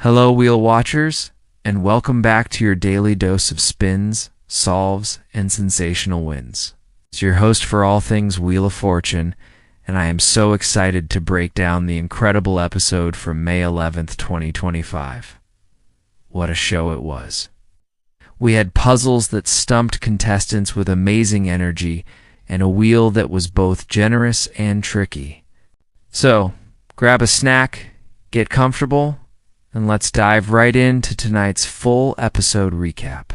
Hello, Wheel Watchers, and welcome back to your daily dose of spins, solves, and sensational wins. It's your host for all things Wheel of Fortune, and I am so excited to break down the incredible episode from May 11th, 2025. What a show it was. We had puzzles that stumped contestants with amazing energy, and a wheel that was both generous and tricky. So, grab a snack, get comfortable, and let's dive right into tonight's full episode recap.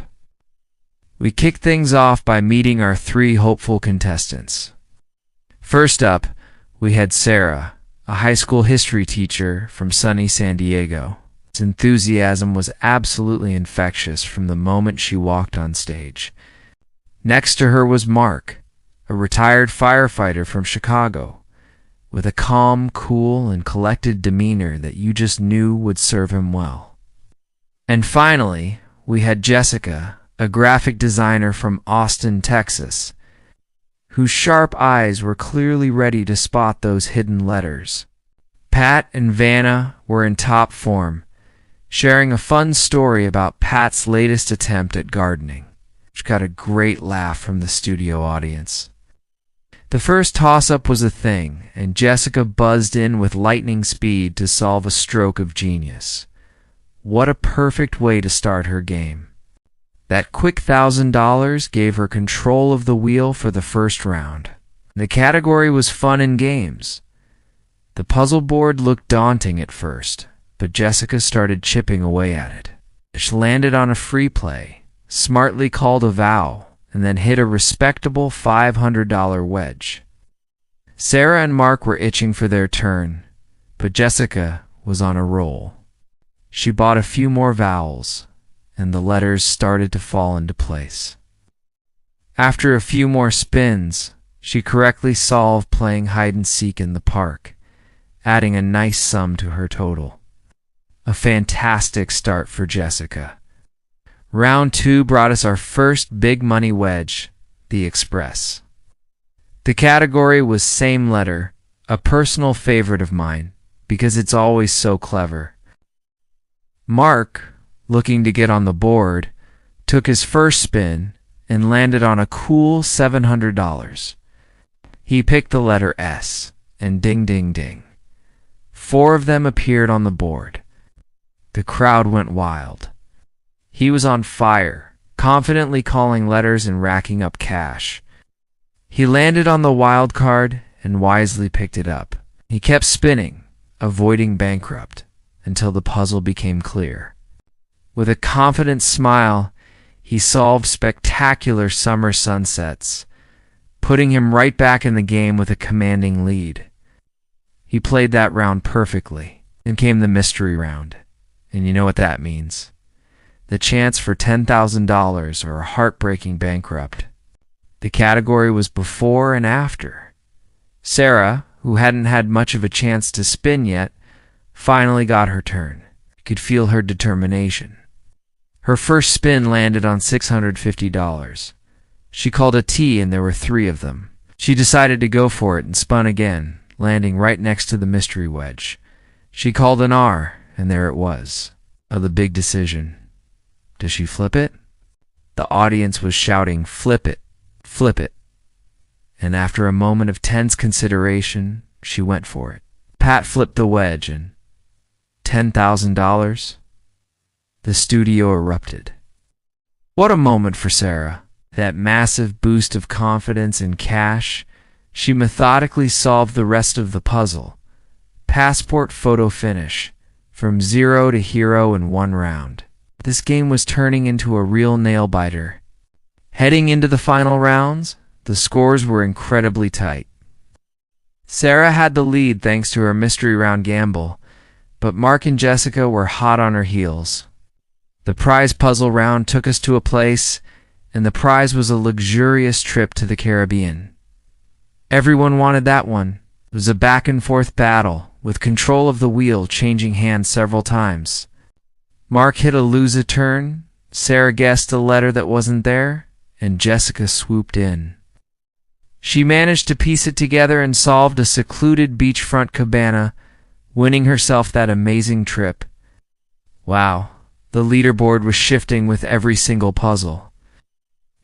We kick things off by meeting our three hopeful contestants. First up, we had Sarah, a high school history teacher from sunny San Diego. His enthusiasm was absolutely infectious from the moment she walked on stage. Next to her was Mark, a retired firefighter from Chicago, with a calm, cool, and collected demeanor that you just knew would serve him well. And finally, we had Jessica, a graphic designer from Austin, Texas, whose sharp eyes were clearly ready to spot those hidden letters. Pat and Vanna were in top form, sharing a fun story about Pat's latest attempt at gardening, which got a great laugh from the studio audience. The first toss-up was a thing, and Jessica buzzed in with lightning speed to solve a stroke of genius. What a perfect way to start her game. That quick $1,000 gave her control of the wheel for the first round. The category was fun and games. The puzzle board looked daunting at first, but Jessica started chipping away at it. She landed on a free play, smartly called a vowel, and then hit a respectable $500 wedge. Sarah and Mark were itching for their turn, but Jessica was on a roll. She bought a few more vowels, and the letters started to fall into place. After a few more spins, she correctly solved playing hide-and-seek in the park, adding a nice sum to her total. A fantastic start for Jessica. Round 2 brought us our first big money wedge, the Express. The category was same letter, a personal favorite of mine, because it's always so clever. Mark, looking to get on the board, took his first spin and landed on a cool $700. He picked the letter S, and ding ding ding. 4 of them appeared on the board. The crowd went wild. He was on fire, confidently calling letters and racking up cash. He landed on the wild card and wisely picked it up. He kept spinning, avoiding bankrupt, until the puzzle became clear. With a confident smile, he solved spectacular summer sunsets, putting him right back in the game with a commanding lead. He played that round perfectly. Then came the mystery round, and you know what that means. The chance for $10,000 or a heartbreaking bankrupt. The category was before and after. Sarah, who hadn't had much of a chance to spin yet, finally got her turn. You could feel her determination. Her first spin landed on $650. She called a T and there were 3 of them. She decided to go for it and spun again, landing right next to the mystery wedge. She called an R and there it was. The big decision. Does she flip it? The audience was shouting, "Flip it, flip it." And after a moment of tense consideration, she went for it. Pat flipped the wedge and $10,000? The studio erupted. What a moment for Sarah. That massive boost of confidence and cash. She methodically solved the rest of the puzzle. Passport photo finish. From 0 to hero in 1 round. This game was turning into a real nail-biter. Heading into the final rounds, the scores were incredibly tight. Sarah had the lead thanks to her mystery round gamble, but Mark and Jessica were hot on her heels. The prize puzzle round took us to a place, and the prize was a luxurious trip to the Caribbean. Everyone wanted that one. It was a back-and-forth battle, with control of the wheel changing hands several times. Mark hit a lose-a-turn, Sarah guessed a letter that wasn't there, and Jessica swooped in. She managed to piece it together and solved a secluded beachfront cabana, winning herself that amazing trip. Wow, the leaderboard was shifting with every single puzzle.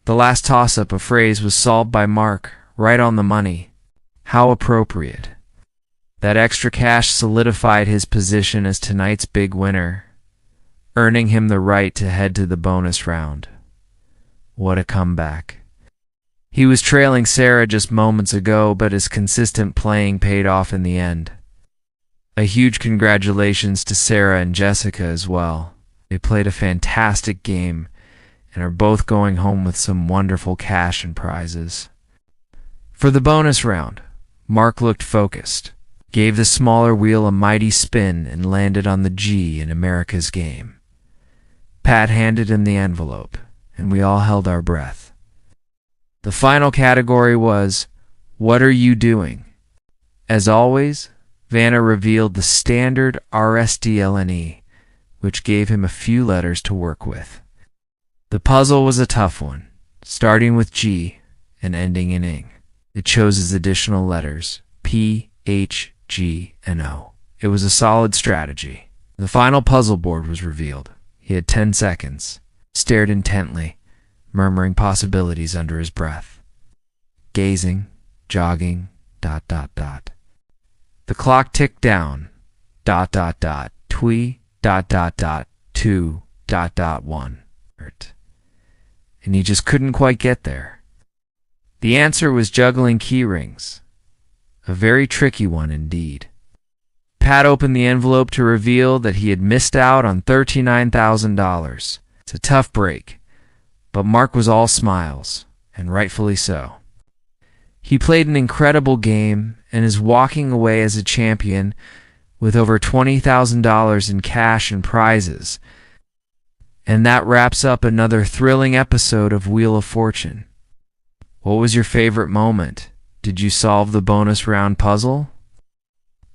The last toss-up of phrase was solved by Mark, right on the money. How appropriate. That extra cash solidified his position as tonight's big winner, earning him the right to head to the bonus round. What a comeback. He was trailing Sarah just moments ago, but his consistent playing paid off in the end. A huge congratulations to Sarah and Jessica as well. They played a fantastic game and are both going home with some wonderful cash and prizes. For the bonus round, Mark looked focused, gave the smaller wheel a mighty spin, and landed on the G in America's Game. Pat handed him the envelope, and we all held our breath. The final category was, What Are You Doing? As always, Vanna revealed the standard RSDLNE, which gave him a few letters to work with. The puzzle was a tough one, starting with G and ending in ing. It chose as additional letters P, H, G, and O. It was a solid strategy. The final puzzle board was revealed. He had 10 seconds, stared intently, murmuring possibilities under his breath. Gazing, jogging, ... The clock ticked down, ... twee, ... 2, ... 1. And he just couldn't quite get there. The answer was juggling key rings. A very tricky one indeed. Pat opened the envelope to reveal that he had missed out on $39,000. It's a tough break, but Mark was all smiles, and rightfully so. He played an incredible game and is walking away as a champion with over $20,000 in cash and prizes. And that wraps up another thrilling episode of Wheel of Fortune. What was your favorite moment? Did you solve the bonus round puzzle?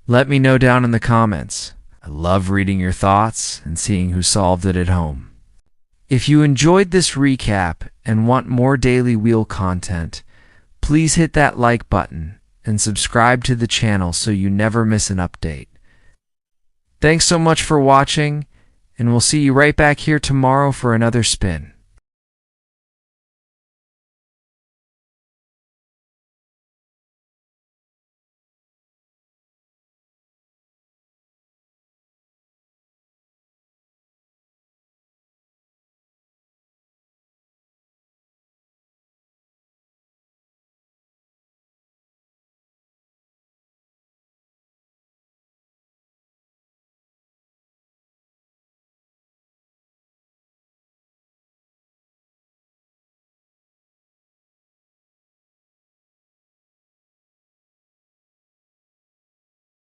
Let me know down in the comments. I love reading your thoughts and seeing who solved it at home. If you enjoyed this recap and want more daily wheel content, please hit that like button and subscribe to the channel so you never miss an update. Thanks so much for watching, and we'll see you right back here tomorrow for another spin.